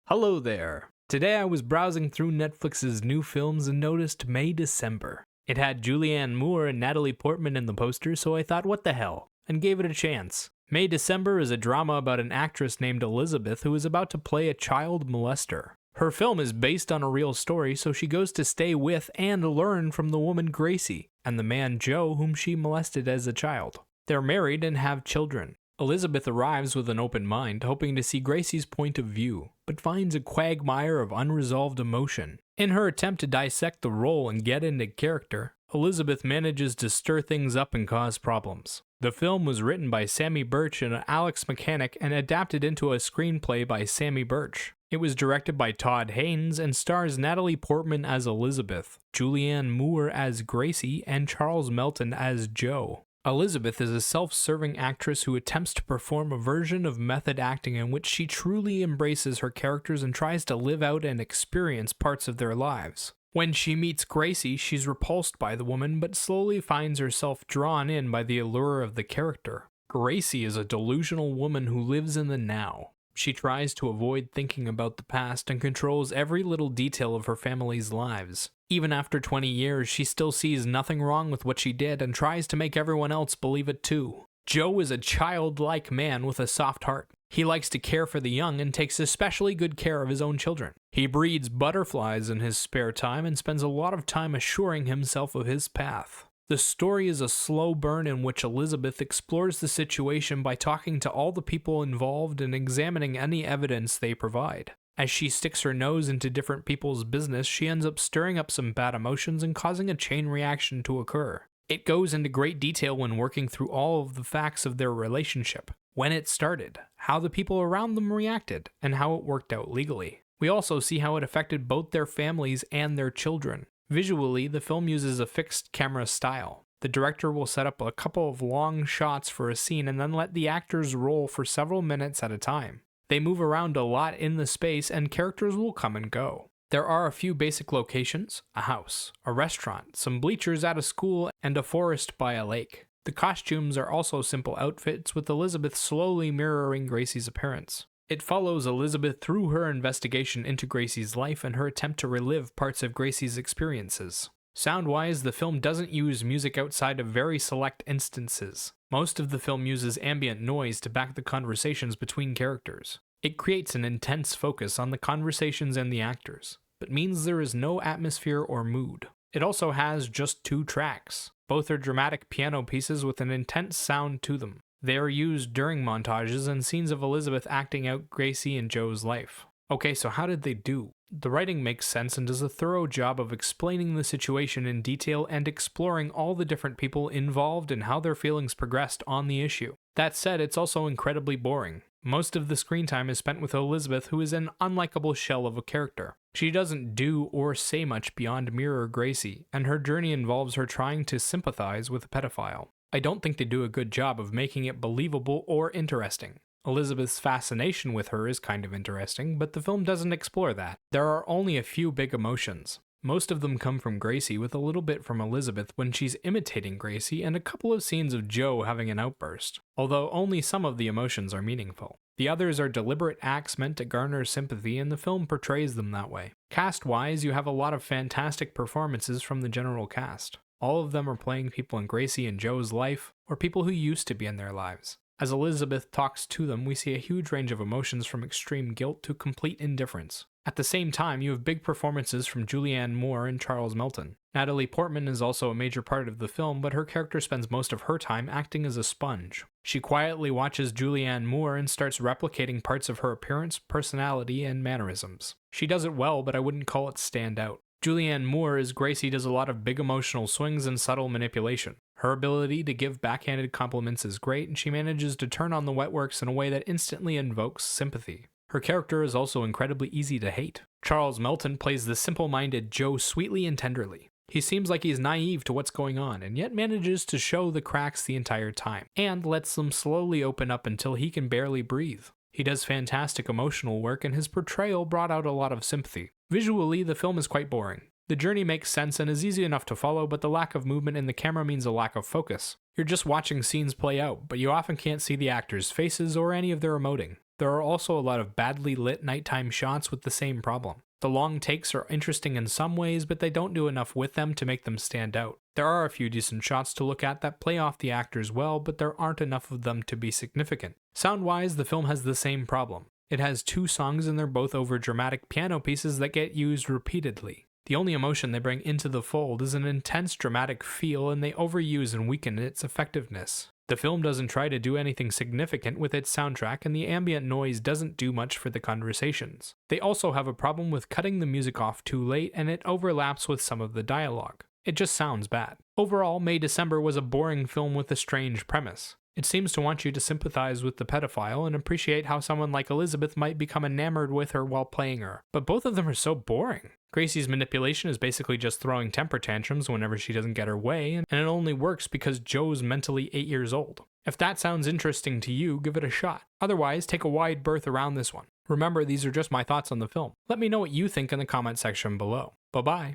Hello there. Today I was browsing through Netflix's new films and noticed May December. It had Julianne Moore and Natalie Portman in the poster, so I thought, what the hell, and gave it a chance. May December is a drama about an actress named Elizabeth who is about to play a child molester. Her film is based on a real story, so she goes to stay with and learn from the woman Gracie and the man Joe whom she molested as a child. They're married and have children. Elizabeth arrives with an open mind, hoping to see Gracie's point of view, but finds a quagmire of unresolved emotion. In her attempt to dissect the role and get into character, Elizabeth manages to stir things up and cause problems. The film was written by Sammy Birch and Alex Mechanic and adapted into a screenplay by Sammy Birch. It was directed by Todd Haynes and stars Natalie Portman as Elizabeth, Julianne Moore as Gracie, and Charles Melton as Joe. Elizabeth is a self-serving actress who attempts to perform a version of method acting in which she truly embraces her characters and tries to live out and experience parts of their lives. When she meets Gracie, she's repulsed by the woman but slowly finds herself drawn in by the allure of the character. Gracie is a delusional woman who lives in the now. She tries to avoid thinking about the past and controls every little detail of her family's lives. Even after 20 years, she still sees nothing wrong with what she did and tries to make everyone else believe it too. Joe is a childlike man with a soft heart. He likes to care for the young and takes especially good care of his own children. He breeds butterflies in his spare time and spends a lot of time assuring himself of his path. The story is a slow burn in which Elizabeth explores the situation by talking to all the people involved and examining any evidence they provide. As she sticks her nose into different people's business, she ends up stirring up some bad emotions and causing a chain reaction to occur. It goes into great detail when working through all of the facts of their relationship, when it started, how the people around them reacted, and how it worked out legally. We also see how it affected both their families and their children. Visually, the film uses a fixed camera style. The director will set up a couple of long shots for a scene and then let the actors roll for several minutes at a time. They move around a lot in the space and characters will come and go. There are a few basic locations: a house, a restaurant, some bleachers at a school, and a forest by a lake. The costumes are also simple outfits, with Elizabeth slowly mirroring Gracie's appearance. It follows Elizabeth through her investigation into Gracie's life and her attempt to relive parts of Gracie's experiences. Sound-wise, the film doesn't use music outside of very select instances. Most of the film uses ambient noise to back the conversations between characters. It creates an intense focus on the conversations and the actors, but means there is no atmosphere or mood. It also has just 2 tracks. Both are dramatic piano pieces with an intense sound to them. They are used during montages and scenes of Elizabeth acting out Gracie and Joe's life. Okay, so how did they do? The writing makes sense and does a thorough job of explaining the situation in detail and exploring all the different people involved and how their feelings progressed on the issue. That said, it's also incredibly boring. Most of the screen time is spent with Elizabeth, who is an unlikable shell of a character. She doesn't do or say much beyond mirror Gracie, and her journey involves her trying to sympathize with a pedophile. I don't think they do a good job of making it believable or interesting. Elizabeth's fascination with her is kind of interesting, but the film doesn't explore that. There are only a few big emotions. Most of them come from Gracie, with a little bit from Elizabeth when she's imitating Gracie, and a couple of scenes of Joe having an outburst, although only some of the emotions are meaningful. The others are deliberate acts meant to garner sympathy, and the film portrays them that way. Cast-wise, you have a lot of fantastic performances from the general cast. All of them are playing people in Gracie and Joe's life, or people who used to be in their lives. As Elizabeth talks to them, we see a huge range of emotions from extreme guilt to complete indifference. At the same time, you have big performances from Julianne Moore and Charles Melton. Natalie Portman is also a major part of the film, but her character spends most of her time acting as a sponge. She quietly watches Julianne Moore and starts replicating parts of her appearance, personality, and mannerisms. She does it well, but I wouldn't call it stand out. Julianne Moore as Gracie does a lot of big emotional swings and subtle manipulation. Her ability to give backhanded compliments is great, and she manages to turn on the wetworks in a way that instantly invokes sympathy. Her character is also incredibly easy to hate. Charles Melton plays the simple-minded Joe sweetly and tenderly. He seems like he's naive to what's going on, and yet manages to show the cracks the entire time, and lets them slowly open up until he can barely breathe. He does fantastic emotional work, and his portrayal brought out a lot of sympathy. Visually, the film is quite boring. The journey makes sense and is easy enough to follow, but the lack of movement in the camera means a lack of focus. You're just watching scenes play out, but you often can't see the actors' faces or any of their emoting. There are also a lot of badly lit nighttime shots with the same problem. The long takes are interesting in some ways, but they don't do enough with them to make them stand out. There are a few decent shots to look at that play off the actors well, but there aren't enough of them to be significant. Sound-wise, the film has the same problem. It has 2 songs and they're both over dramatic piano pieces that get used repeatedly. The only emotion they bring into the fold is an intense dramatic feel, and they overuse and weaken its effectiveness. The film doesn't try to do anything significant with its soundtrack, and the ambient noise doesn't do much for the conversations. They also have a problem with cutting the music off too late, and it overlaps with some of the dialogue. It just sounds bad. Overall, May December was a boring film with a strange premise. It seems to want you to sympathize with the pedophile and appreciate how someone like Elizabeth might become enamored with her while playing her, but both of them are so boring. Gracie's manipulation is basically just throwing temper tantrums whenever she doesn't get her way, and it only works because Joe's mentally 8 years old. If that sounds interesting to you, give it a shot. Otherwise, take a wide berth around this one. Remember, these are just my thoughts on the film. Let me know what you think in the comment section below. Bye-bye.